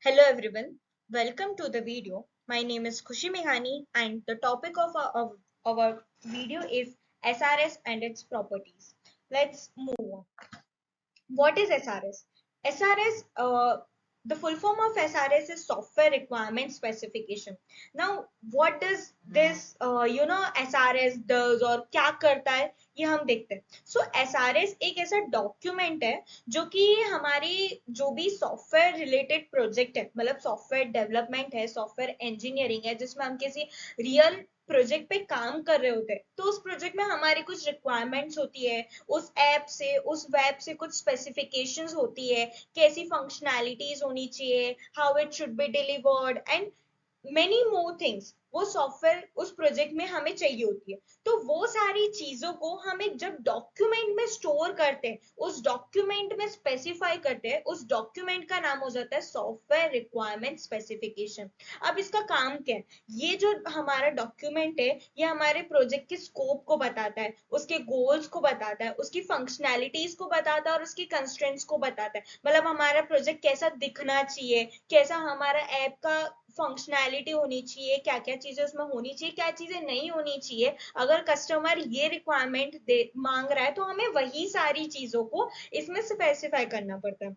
Hello everyone, welcome to the video. My name is Khushi Mehani and the topic of our video is SRS and its properties. Let's move on. What is SRS? SRS, the full form of SRS is Software Requirement Specification. Now, what does this, SRS does or क्या करता है ये हम देखते हैं. So SRS एक ऐसा document है जो कि हमारी जो भी सॉफ्टवेयर रिलेटेड प्रोजेक्ट है, मतलब सॉफ्टवेयर डेवलपमेंट है, सॉफ्टवेयर इंजीनियरिंग है, जिसमें हम किसी रियल प्रोजेक्ट पे काम कर रहे होते हैं, तो उस प्रोजेक्ट में हमारी कुछ रिक्वायरमेंट्स होती है, उस ऐप से उस वेब से कुछ स्पेसिफिकेशंस होती है, कैसी फंक्शनैलिटीज होनी चाहिए, how it should be delivered and many more things वो सॉफ्टवेयर उस प्रोजेक्ट में हमें चाहिए होती है. तो वो सारी चीजों को हम एक जब डॉक्यूमेंट में स्टोर करते हैं, उस डॉक्यूमेंट में स्पेसिफाई करते हैं, उस डॉक्यूमेंट का नाम हो जाता है सॉफ्टवेयर रिक्वायरमेंट स्पेसिफिकेशन. अब इसका काम क्या है? ये जो हमारा डॉक्यूमेंट है ये हमारे प्रोजेक्ट के स्कोप को बताता है, उसके गोल्स को बताता है, उसकी फंक्शनैलिटीज को बताता है और उसकी कंस्ट्रेंट्स को बताता है. मतलब हमारा प्रोजेक्ट कैसा दिखना चाहिए, कैसा हमारा ऐप का फंक्शनैलिटी होनी चाहिए, क्या क्या चीजें उसमें होनी चाहिए, क्या चीजें नहीं होनी चाहिए. अगर कस्टमर ये रिक्वायरमेंट मांग रहा है तो हमें वही सारी चीजों को इसमें स्पेसिफाई करना पड़ता है.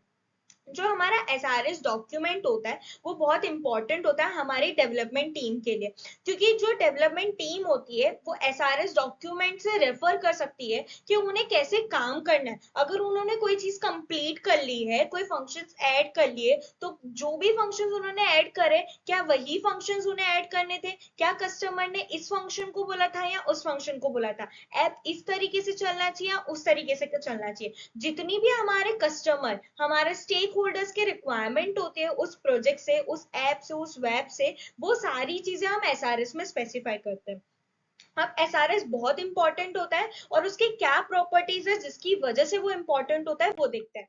जो हमारा एसआरएस डॉक्यूमेंट होता है वो बहुत इंपॉर्टेंट होता है हमारी डेवलपमेंट टीम के लिए, क्योंकि जो डेवलपमेंट टीम होती है वो एसआरएस डॉक्यूमेंट से रेफर कर सकती है कि उन्हें कैसे काम करना है. अगर उन्होंने कोई चीज कंप्लीट कर ली है, कोई फंक्शंस ऐड कर लिए, तो जो भी फंक्शंस उन्होंने ऐड करे, क्या वही फंक्शंस उन्हें ऐड करने थे, क्या कस्टमर ने इस फंक्शन को बोला था या उस फंक्शन को बोला था, ऐप इस तरीके से चलना चाहिए या उस तरीके से चलना चाहिए. जितनी भी हमारे कस्टमर, हमारे स्टेक होल्डर्स के रिक्वायरमेंट होते हैं उस प्रोजेक्ट से, उस ऐप से, उस वेब से, वो सारी चीजें हम एसआरएस में स्पेसिफाई करते हैं. अब एसआरएस बहुत इंपॉर्टेंट होता है और उसके क्या प्रॉपर्टीज है जिसकी वजह से वो इंपॉर्टेंट होता है वो देखते हैं.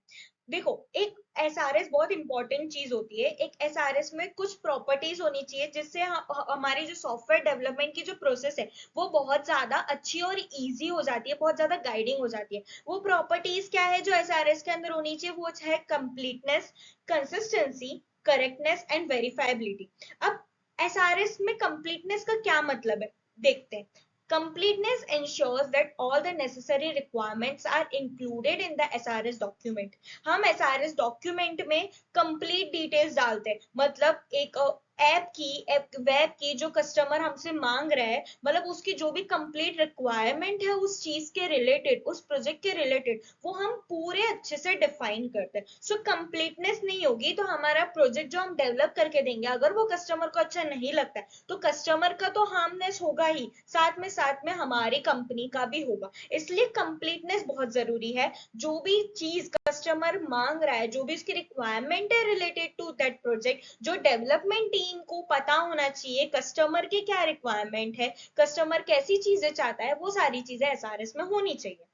देखो, एक एसआरएस बहुत इंपॉर्टेंट चीज होती है. एक एसआरएस में कुछ प्रॉपर्टीज होनी चाहिए जिससे हमारी जो सॉफ्टवेयर डेवलपमेंट की जो प्रोसेस है वो बहुत ज्यादा अच्छी और इजी हो जाती है, बहुत ज्यादा गाइडिंग हो जाती है. वो प्रॉपर्टीज क्या है जो एसआरएस के अंदर होनी चाहिए? वो है completeness, consistency, correctness and verifiability. अब एसआरएस में कंप्लीटनेस का क्या मतलब है देखते हैं. Completeness ensures that all the necessary requirements are included in the SRS document. हम SRS document में complete details डालते हैं, मतलब एक ऐप की, वेब की जो कस्टमर हमसे मांग रहा है, मतलब उसकी जो भी कंप्लीट रिक्वायरमेंट है उस चीज के रिलेटेड, उस प्रोजेक्ट के रिलेटेड, वो हम पूरे अच्छे से डिफाइन करते हैं. सो कंप्लीटनेस नहीं होगी तो हमारा प्रोजेक्ट जो हम डेवलप करके देंगे, अगर वो कस्टमर को अच्छा नहीं लगता है तो कस्टमर का तो हार्मनेस होगा ही, साथ में हमारी कंपनी का भी होगा. इसलिए कंप्लीटनेस बहुत जरूरी है. जो भी चीज कस्टमर मांग रहा है, जो भी उसकी रिक्वायरमेंट है रिलेटेड टू दैट प्रोजेक्ट, जो डेवलपमेंट टीम को पता होना चाहिए कस्टमर के क्या रिक्वायरमेंट है, कस्टमर कैसी चीजें चाहता है, वो सारी चीजें एसआरएस में होनी चाहिए.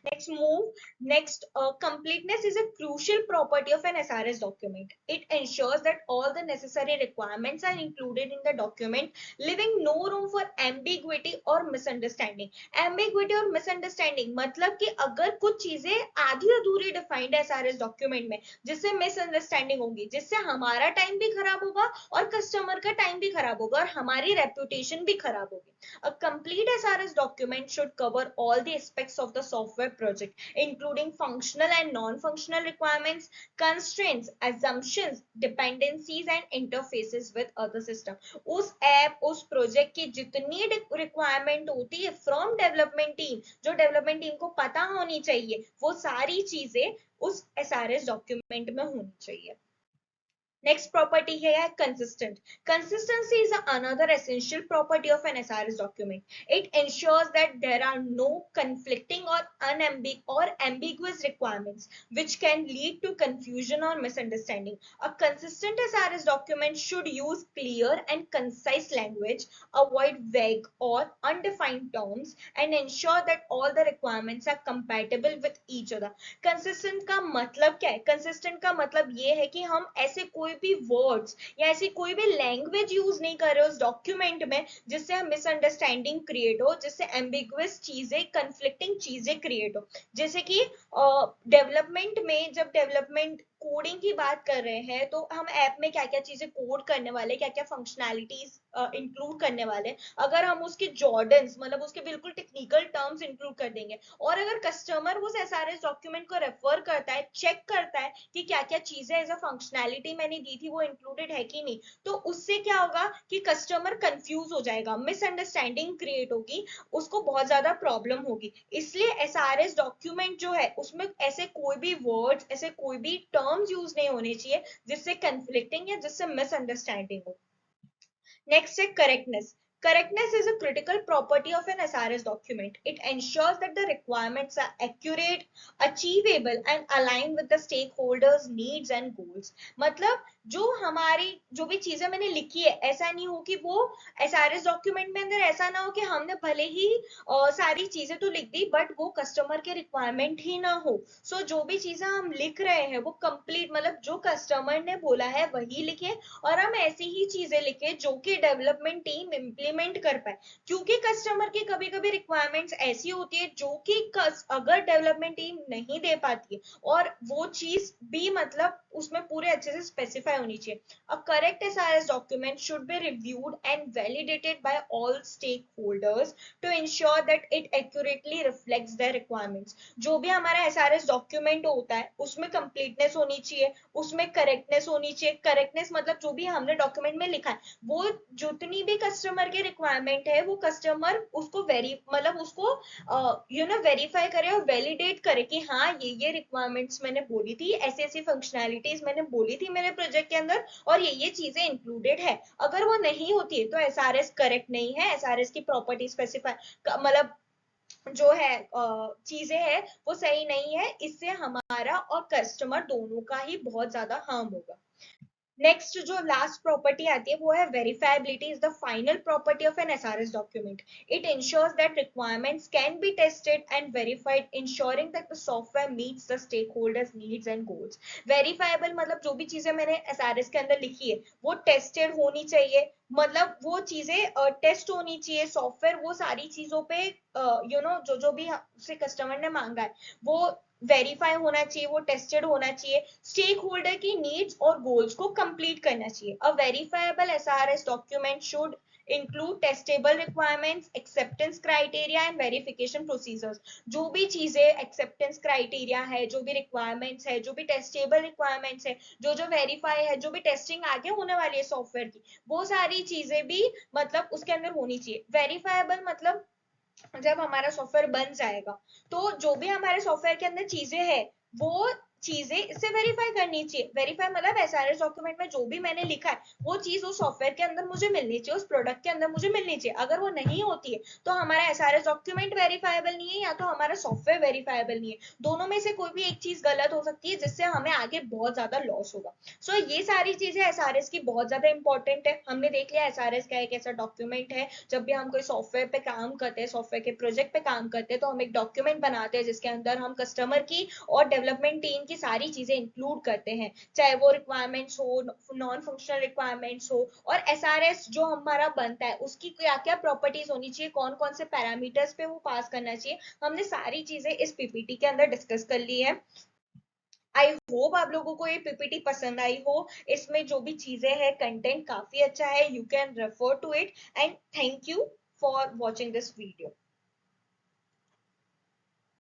Next move. Next, completeness is a crucial property of an SRS document. It ensures that all the necessary requirements are included in the document, leaving no room for ambiguity or misunderstanding. Ambiguity और misunderstanding मतलब कि अगर कुछ चीजें आधी अधूरी defined है SRS document में, जिससे मिसअंडरस्टैंडिंग होगी, जिससे हमारा टाइम भी खराब होगा और कस्टमर का टाइम भी खराब होगा और हमारी रेपुटेशन भी खराब होगी. A complete SRS document should cover all the aspects of the software project, including functional and non-functional requirements, constraints, assumptions, dependencies, and interfaces with other systems. उस ऐप, उस प्रोजेक्ट की जितनी रिक्वायरमेंट होती है फ्रॉम डेवलपमेंट टीम, जो development team को पता होनी चाहिए, वो सारी चीजें उस एसआरएस डॉक्यूमेंट में होनी चाहिए. Next property here है consistent. Consistency is another essential property of an SRS document. It ensures that there are no conflicting or ambiguous requirements which can lead to confusion or misunderstanding. A consistent SRS document should use clear and concise language, avoid vague or undefined terms, and ensure that all the requirements are compatible with each other. Consistent का मतलब क्या है? Consistent का मतलब ये है कि हम ऐसे कोई भी वर्ड्स या ऐसी कोई भी लैंग्वेज यूज नहीं कर रहे उस डॉक्यूमेंट में जिससे हम मिसअंडरस्टैंडिंग क्रिएट हो, जिससे एम्बिगुअस चीजें, कंफ्लिक्टिंग चीजें क्रिएट हो. जैसे कि डेवलपमेंट में जब डेवलपमेंट कोडिंग की बात कर रहे हैं तो हम ऐप में क्या क्या चीजें कोड करने वाले, क्या क्या फंक्शनैलिटीज इंक्लूड करने वाले, अगर हम उसके जॉर्डन्स मतलब उसके बिल्कुल टेक्निकल टर्म्स इंक्लूड कर देंगे, और अगर कस्टमर उस एसआरएस डॉक्यूमेंट को रेफर करता है, चेक करता है कि क्या क्या चीजें एज अ फंक्शनैलिटी मैंने दी थी वो इंक्लूडेड है कि नहीं, तो उससे क्या होगा कि कस्टमर कंफ्यूज हो जाएगा, मिसअंडरस्टैंडिंग क्रिएट होगी, उसको बहुत ज्यादा प्रॉब्लम होगी। इसलिए एसआरएस डॉक्यूमेंट जो है उसमें ऐसे कोई भी वर्ड्स, ऐसे कोई भी टर्म्स यूज नहीं होने चाहिए जिससे कंफ्लिक्टिंग या जिससे मिसअंडरस्टैंडिंग हो। Next is correctness. Correctness is a critical property of an SRS document. It ensures that the requirements are accurate, achievable and aligned with the stakeholders' needs and goals. मतलब जो हमारी जो भी चीजें मैंने लिखी है, ऐसा नहीं हो कि वो एसआरएस डॉक्यूमेंट में अंदर ऐसा ना हो कि हमने भले ही सारी चीजें तो लिख दी बट वो कस्टमर के रिक्वायरमेंट ही ना हो। सो जो भी चीजें हम लिख रहे हैं वो कंप्लीट मतलब जो कस्टमर ने बोला है वही लिखे, और हम ऐसी ही चीजें लिखे जो कि डेवलपमेंट टीम इम्प्लीमेंट कर पाए, क्योंकि कस्टमर की कभी कभी रिक्वायरमेंट्स ऐसी होती है जो कि अगर डेवलपमेंट टीम नहीं दे पाती है, और वो चीज भी मतलब उसमें पूरे अच्छे से स्पेसिफाई होनी चाहिए। A correct SRS document should be reviewed and validated by all stakeholders to ensure that it accurately reflects their requirements. जो भी हमारा एसआरएस डॉक्यूमेंट होता है उसमें कंप्लीटनेस होनी चाहिए, उसमें करेक्टनेस होनी चाहिए। करेक्टनेस मतलब जो भी हमने डॉक्यूमेंट में लिखा है वो जितनी भी कस्टमर की रिक्वायरमेंट है वो कस्टमर उसको वेरी मतलब उसको वेरीफाई करे और वैलिडेट करे कि हाँ ये रिक्वायरमेंट्स मैंने बोली थी, ऐसी ऐसी फंक्शनैलिटीज मैंने बोली थी मेरे प्रोजेक्ट के अंदर और ये चीजें इंक्लूडेड है। अगर वो नहीं होती है तो एसआरएस करेक्ट नहीं है, एसआरएस की प्रॉपर्टी स्पेसिफाई मतलब जो है चीजें है वो सही नहीं है, इससे हमारा और कस्टमर दोनों का ही बहुत ज्यादा हार्म होगा। नेक्स्ट जो लास्ट प्रॉपर्टी आती है वो है verifiability is the final property of an SRS document. It ensures that requirements can be tested and verified ensuring that the software meets the stakeholders' needs and goals. Verifiable मतलब जो भी चीजें मैंने SRS के अंदर लिखी है वो टेस्टेड होनी चाहिए, मतलब वो चीजें टेस्ट होनी चाहिए, सॉफ्टवेयर वो सारी चीजों पे जो जो भी से कस्टमर ने मांगा है वो वेरीफाई होना चाहिए, वो टेस्टेड होना चाहिए, स्टेक होल्डर की नीड्स और गोल्स को कंप्लीट करना चाहिए। A verifiable SRS document should include testable requirements, acceptance criteria and verification procedures. जो भी चीजें एक्सेप्टेंस क्राइटेरिया है, जो भी रिक्वायरमेंट्स है, जो भी टेस्टेबल रिक्वायरमेंट्स है, जो जो वेरीफाई है, जो भी टेस्टिंग आगे होने वाली है सॉफ्टवेयर की, वो सारी चीजें भी मतलब उसके अंदर होनी चाहिए। वेरीफाइबल मतलब जब हमारा सॉफ्टवेयर बन जाएगा तो जो भी हमारे सॉफ्टवेयर के अंदर चीजें हैं वो चीजें इससे वेरीफाई करनी चाहिए। वेरीफाई मतलब एसआरएस डॉक्यूमेंट में जो भी मैंने लिखा है वो चीज उस सॉफ्टवेयर के अंदर मुझे मिलनी चाहिए, उस प्रोडक्ट के अंदर मुझे मिलनी चाहिए। अगर वो नहीं होती है तो हमारा एसआरएस डॉक्यूमेंट वेरीफाइबल नहीं है या तो हमारा सॉफ्टवेयर वेरीफाइबल नहीं है, दोनों में से कोई भी एक चीज गलत हो सकती है जिससे हमें आगे बहुत ज्यादा लॉस होगा। सो ये सारी चीजें एसआरएस की बहुत ज्यादा इंपॉर्टेंट है। हमने देख लिया एसआरएस क्या एक ऐसा डॉक्यूमेंट है, जब भी हम कोई सॉफ्टवेयर पे काम करते हैं, सॉफ्टवेयर के प्रोजेक्ट पे काम करते हैं तो हम एक डॉक्यूमेंट बनाते हैं जिसके अंदर हम कस्टमर की और डेवलपमेंट टीम की सारी चीजें इंक्लूड करते हैं, चाहे वो रिक्वायरमेंट्स हो, नॉन फंक्शनल रिक्वायरमेंट्स हो, और एसआरएस जो हमारा बनता है उसकी क्या क्या प्रॉपर्टीज होनी चाहिए, कौन कौन से पैरामीटर्स पे वो पास करना चाहिए, हमने सारी चीजें इस पीपीटी के अंदर डिस्कस कर ली है। आई होप आप लोगों को ये पीपीटी पसंद आई हो, इसमें जो भी चीजें हैं कंटेंट काफी अच्छा है, you can refer to it and thank you for watching this video.